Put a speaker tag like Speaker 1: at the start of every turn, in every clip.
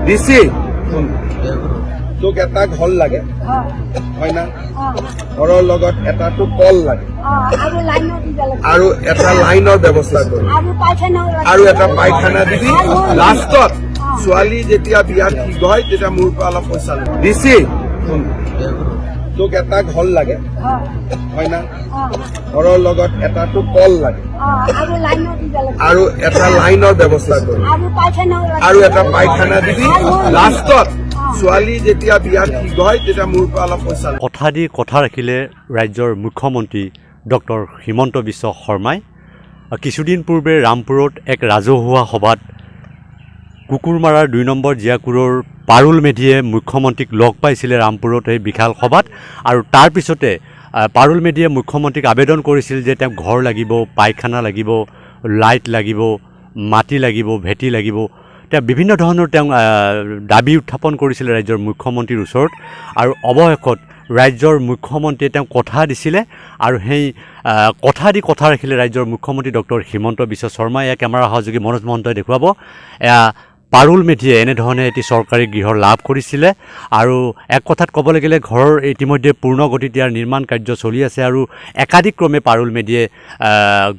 Speaker 1: দিছি তোক এটা ঘৰ লাগে হয় না ঘৰৰ লগত এটা তো কল লাগে আৰু এটা লাইনৰ ব্যৱস্থা কৰি আৰু এটা পায়খানা দিবি লাষ্টত ছোৱালী যেতিয়া বিয়া ঠিক হয় তেতিয়া মোৰ পৰা অলপ পইচা ল'ব দিছি তোক এটা ঘৰ লাগে হয় না ঘৰৰ লগত এটা তো কল লাগে আৰু এটা লাইনৰ ব্যৱস্থা কৰি আৰু এটা পায়খানা দিবি লাষ্টত ছোৱালী যেতিয়া বিয়া ঠিক হয় তেতিয়া মোৰ পৰা অলপ পইচা ল'ব।
Speaker 2: কথা দি কথা ৰাখিলে ৰাজ্যৰ মুখ্যমন্ত্ৰী ডক্টৰ হিমন্ত বিশ্ব শৰ্মাই কিছুদিন পূৰ্বে ৰামপুৰত এক ৰাজহুৱা সভাত কুকুৰমাৰাৰ ২ নম্বৰ জিয়াকুৰৰ পাৰুল মেধিয়ে মুখ্যমন্ত্ৰীক লগ পাইছিলে ৰামপুৰত এই বিশাল সভাত আৰু তাৰ পিছতে পাৰুল মেধিয়ে মুখ্যমন্ত্ৰীক আবেদন কৰিছিল যে তেওঁক ঘৰ লাগিব পায়খানা লাগিব লাইট লাগিব মাটি লাগিব ভেটি লাগিব তেওঁ বিভিন্ন ধৰণৰ তেওঁ দাবী উত্থাপন কৰিছিলে ৰাজ্যৰ মুখ্যমন্ত্ৰীৰ ওচৰত আৰু অৱশেষত ৰাজ্যৰ মুখ্যমন্ত্ৰীয়ে তেওঁ কথা দিছিলে আৰু সেই কথা দি কথা ৰাখিলে ৰাজ্যৰ মুখ্যমন্ত্ৰী ডক্টৰ হিমন্ত বিশ্ব শৰ্মাই এক কেমেৰা সহযোগী মনোজ মহন্তই দেখুৱাব পাৰুল মেধিয়ে এনেধৰণে এটি চৰকাৰী গৃহ লাভ কৰিছিলে আৰু এক কথাত ক'বলৈ গ'লে ঘৰৰ ইতিমধ্যে পূৰ্ণ গতিত ইয়াৰ নিৰ্মাণ কাৰ্য চলি আছে আৰু একাধিক্ৰমে পাৰুল মেধিয়ে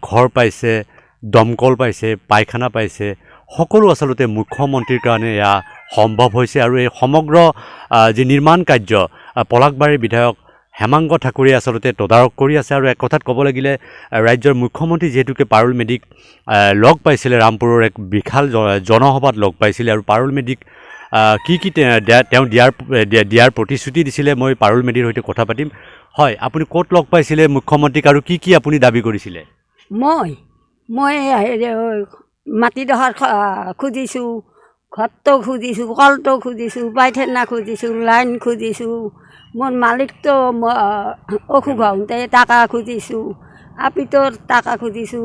Speaker 2: ঘৰ পাইছে দমকল পাইছে পায়খানা পাইছে সকলো আচলতে মুখ্যমন্ত্ৰীৰ কাৰণে এয়া সম্ভৱ হৈছে আৰু এই সমগ্ৰ যি নিৰ্মাণ কাৰ্য পলাশবাৰীৰ বিধায়ক হেমাংগ ঠাকুৰীয়ে আচলতে তদাৰক কৰি আছে আৰু এক কথাত ক'ব লাগিলে ৰাজ্যৰ মুখ্যমন্ত্ৰী যিহেতুকে পাৰুল মেধিক লগ পাইছিলে ৰামপুৰৰ এক বিশাল জনসভাত লগ পাইছিলে আৰু পাৰুল মেধিক কি তেওঁ দিয়াৰ প্ৰতিশ্ৰুতি দিছিলে মই পাৰুল মেধিৰ সৈতে কথা পাতিম হয় আপুনি ক'ত লগ পাইছিলে মুখ্যমন্ত্ৰীক আৰু কি আপুনি দাবী কৰিছিলে
Speaker 3: মই মাটিডোখৰ খুজিছোঁ ঘৰটো খুজিছোঁ কলটো খুজিছোঁ পায়খানা খুজিছোঁ লাইন খুজিছোঁ মোৰ মালিকটো অসুখ হওঁতে টাকা খুজিছোঁ আপিটোৰ টাকা খুজিছোঁ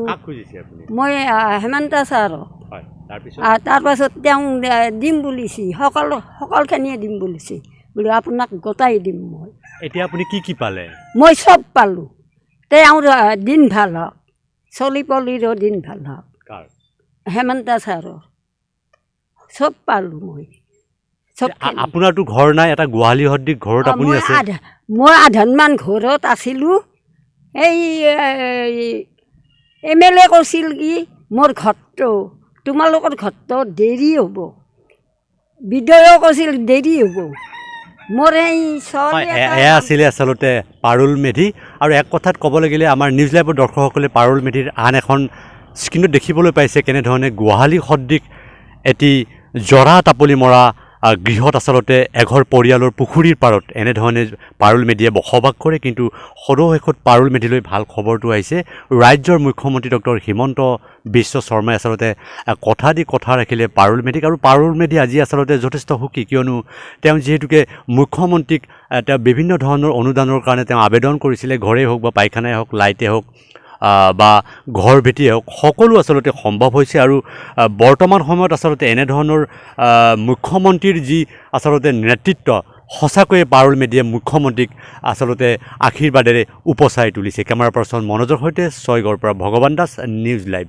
Speaker 3: মই হেমন্ত ছাৰক তাৰপাছত তেওঁ দিম বুলিছে সকলোখিনিয়ে দিম বুলিছে বোলো আপোনাক গোটাই দিম মই
Speaker 2: এতিয়া আপুনি কি পালে
Speaker 3: মই চব পালোঁ তেওঁৰ দিন ভাল হওক চলি পলিৰো দিন ভাল হওক হেমন্ত ছাৰৰ চব পালোঁ মই চব
Speaker 2: আপোনাৰতো ঘৰ নাই এটা গোহালি সদৃশ ঘৰত আপুনি আছে
Speaker 3: মই আধানমান ঘৰত আছিলোঁ এই MLA কৈছিল কি মোৰ ঘৰটো তোমালোকৰ ঘৰটো দেৰি হ'ব বিধেয়ক কৈছিল দেৰি হ'ব মোৰ এই
Speaker 2: এয়া আছিলে আচলতে পাৰুল মেধি আৰু এক কথাত ক'বলৈ গ'লে আমাৰ নিউজ লাইভৰ দৰ্শকসকলে পাৰুল মেধিৰ আন এখন স্ক্ৰীণত দেখিবলৈ পাইছে কেনেধৰণে গোহালি সদৃশ এটি জৰা টাপলি মৰা গৃহত আচলতে এঘৰ পৰিয়ালৰ পুখুৰীৰ পাৰত এনেধৰণে পাৰুল মেধিয়ে বসবাস কৰে কিন্তু সদৌ পাৰুল মেধিলৈ ভাল খবৰটো আহিছে ৰাজ্যৰ মুখ্যমন্ত্ৰী ডক্টৰ হিমন্ত বিশ্ব শৰ্মাই আচলতে কথা দি কথা ৰাখিলে পাৰুল মেধিক আৰু পাৰুল মেধি আজি আচলতে যথেষ্ট সুখী কিয়নো তেওঁ যিহেতুকে মুখ্যমন্ত্ৰীক তেওঁ বিভিন্ন ধৰণৰ অনুদানৰ কাৰণে তেওঁ আবেদন কৰিছিলে ঘৰেই হওক বা পায়খানাই হওক লাইটে হওক বা ঘৰ ভেটিয়ে হওক সকলো আচলতে সম্ভৱ হৈছে আৰু বৰ্তমান সময়ত আচলতে এনেধৰণৰ মুখ্যমন্ত্ৰীৰ যি আচলতে নেতৃত্ব সঁচাকৈয়ে পাৰুল মেধিয়ে মুখ্যমন্ত্ৰীক আচলতে আশীৰ্বাদেৰে উপচাই তুলিছে কেমেৰা পাৰ্চন মনোজৰ সৈতে ছয়গড়ৰ পৰা ভগৱান দাস নিউজ লাইভ।